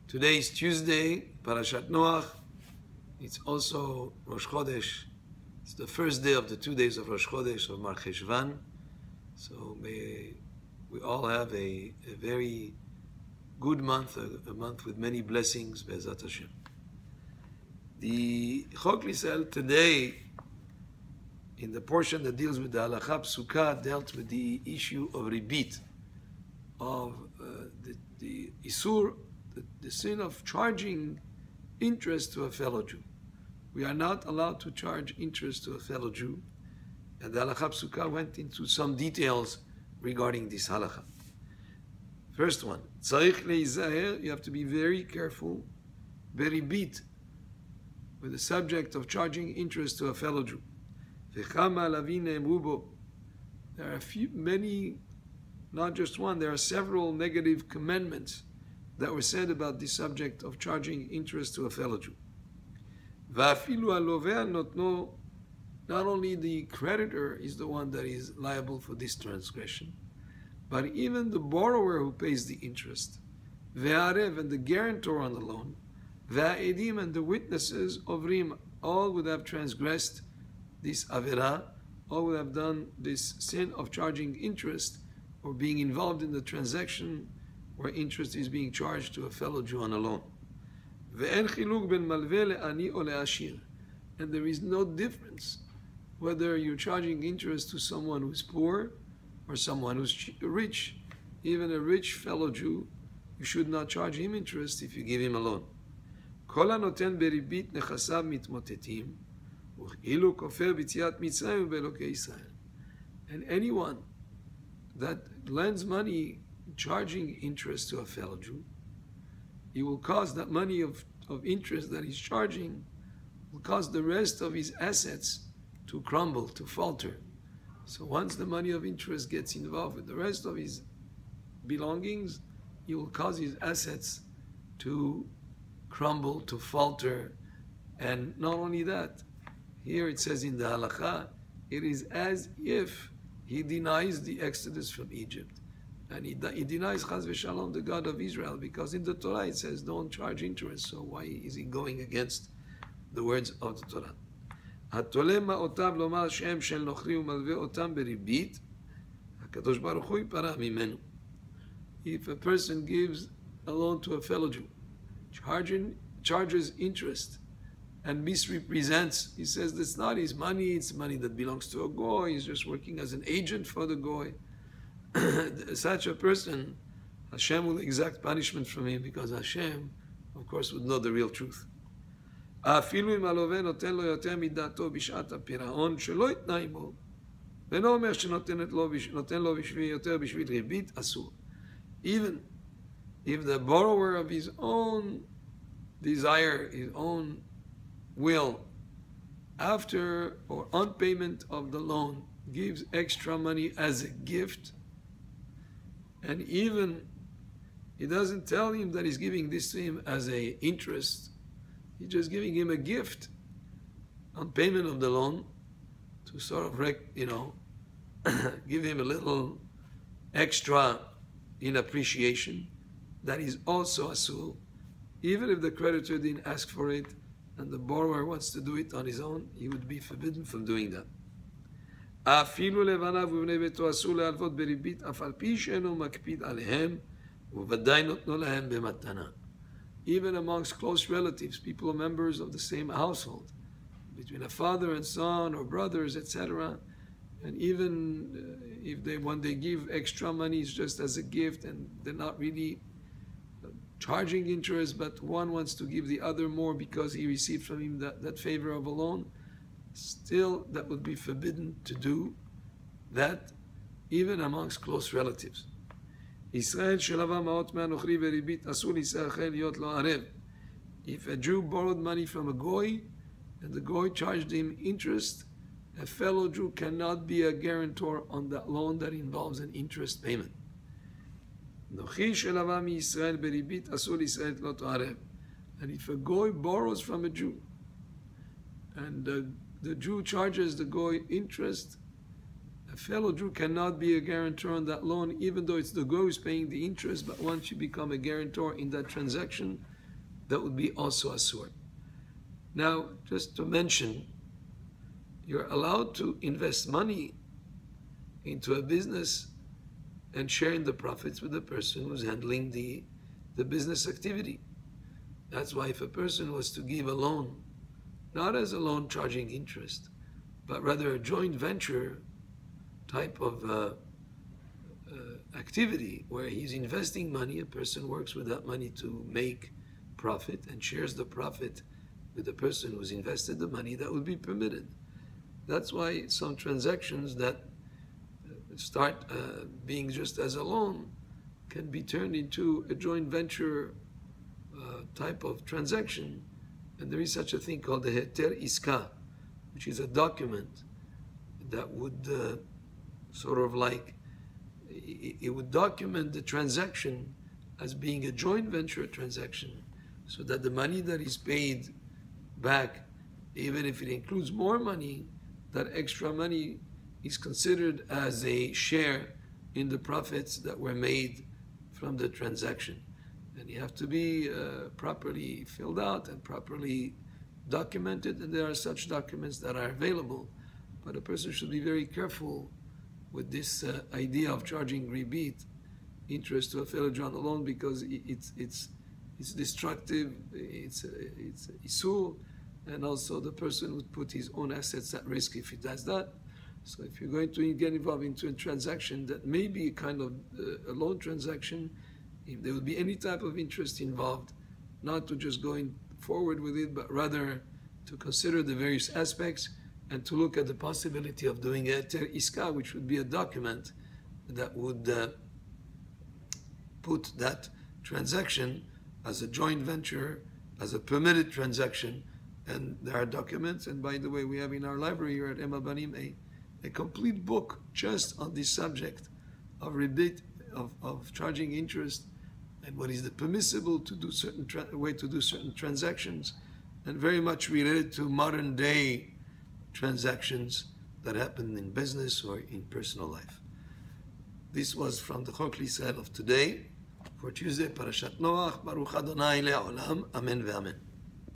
Today is Tuesday, Parashat Noach. It's also Rosh Chodesh. It's the first day of the 2 days of Rosh Chodesh of Mar Cheshvan. So may we all have a very good month, a month with many blessings, Be'ezat Hashem. The Chok L'Israel today, in the portion that deals with the Halakha Psuka, dealt with the issue of Ribit, of the Isur, the sin of charging interest to a fellow Jew. We are not allowed to charge interest to a fellow Jew, and the Halakha Psuka went into some details regarding this halakha. First one, tzarich leizaher, you have to be very careful, beribit, with the subject of charging interest to a fellow Jew. V'chama lavin ne'emru bo. There are many, not just one, there are several negative commandments that were said about the subject of charging interest to a fellow Jew. Va'afilu haloveh notno, not only the creditor is the one that is liable for this transgression, but even the borrower who pays the interest, ve'arev, and the guarantor on the loan, ve'edim, and the witnesses of rim, all would have transgressed this avera, all would have done this sin of charging interest or being involved in the transaction where interest is being charged to a fellow Jew on a loan. Ve'en chiluk ben malveh le'ani o le'ashir, and there is no difference whether you're charging interest to someone who's poor or someone who's rich. Even a rich fellow Jew, you should not charge him interest if you give him a loan. Kol hanoten beribit nechasav mitmotetim, u'ilu kofer b'tziat Mitzrayim u'be'elokei Yisrael. And anyone that lends money charging interest to a fellow Jew, he will cause that money of interest that he's charging will cause the rest of his assets to crumble, to falter. So once the money of interest gets involved with the rest of his belongings, he will cause his assets to crumble, to falter. And not only that, here it says in the halakha, it is as if he denies the exodus from Egypt. And he denies Chaz v'Shalom, the God of Israel, because in the Torah it says don't charge interest. So why is he going against the words of the Torah? התולה מעותיו לומר שם של נוכרי ומלווה אותם בריבית, הקדוש ברוך הוא יפרע ממנו. If a person gives a loan to a fellow Jew, charges interest, and misrepresents, he says that's not his money, it's money that belongs to a goy, he's just working as an agent for the goy. Such a person, Hashem will exact punishment from him, because Hashem, of course, would know the real truth. אפילו אם הלווה נותן לו יותר מדעתו בשעת הפירעון שלא יתנאי בו, ואינו אומר שנותן לו יותר בשביל ריבית, אסור. Even if the borrower of his own desire, his own will, after or on payment of the loan, gives extra money as a gift, and even he doesn't tell him that he's giving this to him as an interest, he's just giving him a gift on payment of the loan to sort of, give him a little extra in appreciation. That is also asur, even if the creditor didn't ask for it and the borrower wants to do it on his own, he would be forbidden from doing that. אפילו לבניו ובני ביתו אסור להלוות בריבית, אף על פי שאינו מקפיד עליהם, וודאי נותנו להם במתנה. Even amongst close relatives, people are members of the same household, between a father and son or brothers, etc. And even when they give extra money, it's just as a gift, and they're not really charging interest, but one wants to give the other more because he received from him that favor of a loan, still that would be forbidden to do that, even amongst close relatives. ישראל שלווה מעות מהנוכרי וריבית, אסור לישראל אחר להיות לו ערב. If a Jew borrowed money from a goy and the goy charged him interest, a fellow Jew cannot be a guarantor on that loan that involves an interest payment. נוכרי שלווה מישראל בריבית, אסור לישראל להיות לו ערב. And if a goy borrows from a Jew and the Jew charges the goy interest, a fellow Jew cannot be a guarantor on that loan, even though it's the goy who's paying the interest, but once you become a guarantor in that transaction, that would be also asur. Now, just to mention, you're allowed to invest money into a business and sharing the profits with the person who's handling the business activity. That's why if a person was to give a loan, not as a loan charging interest, but rather a joint venture type of activity where he's investing money, a person works with that money to make profit and shares the profit with the person who's invested the money, that would be permitted. That's why some transactions that start being just as a loan can be turned into a joint venture type of transaction. And there is such a thing called the heter iska, which is a document that would sort of like, it would document the transaction as being a joint venture transaction, so that the money that is paid back, even if it includes more money, that extra money is considered as a share in the profits that were made from the transaction. And you have to be properly filled out and properly documented, and there are such documents that are available. But a person should be very careful with this idea of charging ribit, interest to a fellow John alone, because it's destructive, it's isur, and also the person would put his own assets at risk if he does that. So if you're going to get involved into a transaction that may be a kind of a loan transaction, if there would be any type of interest involved, not to just going forward with it, but rather to consider the various aspects and to look at the possibility of doing a ter iska, which would be a document that would put that transaction as a joint venture, as a permitted transaction. And there are documents, and by the way, we have in our library here at Emma Banim a complete book just on this subject of ribit, of charging interest, and what is the permissible to do certain way to do certain transactions, and very much related to modern day transactions that happen in business or in personal life. This was from the Chok L'Israel of today for Tuesday, Parashat Noach. Baruch Adonai Le'olam. Amen ve'amen.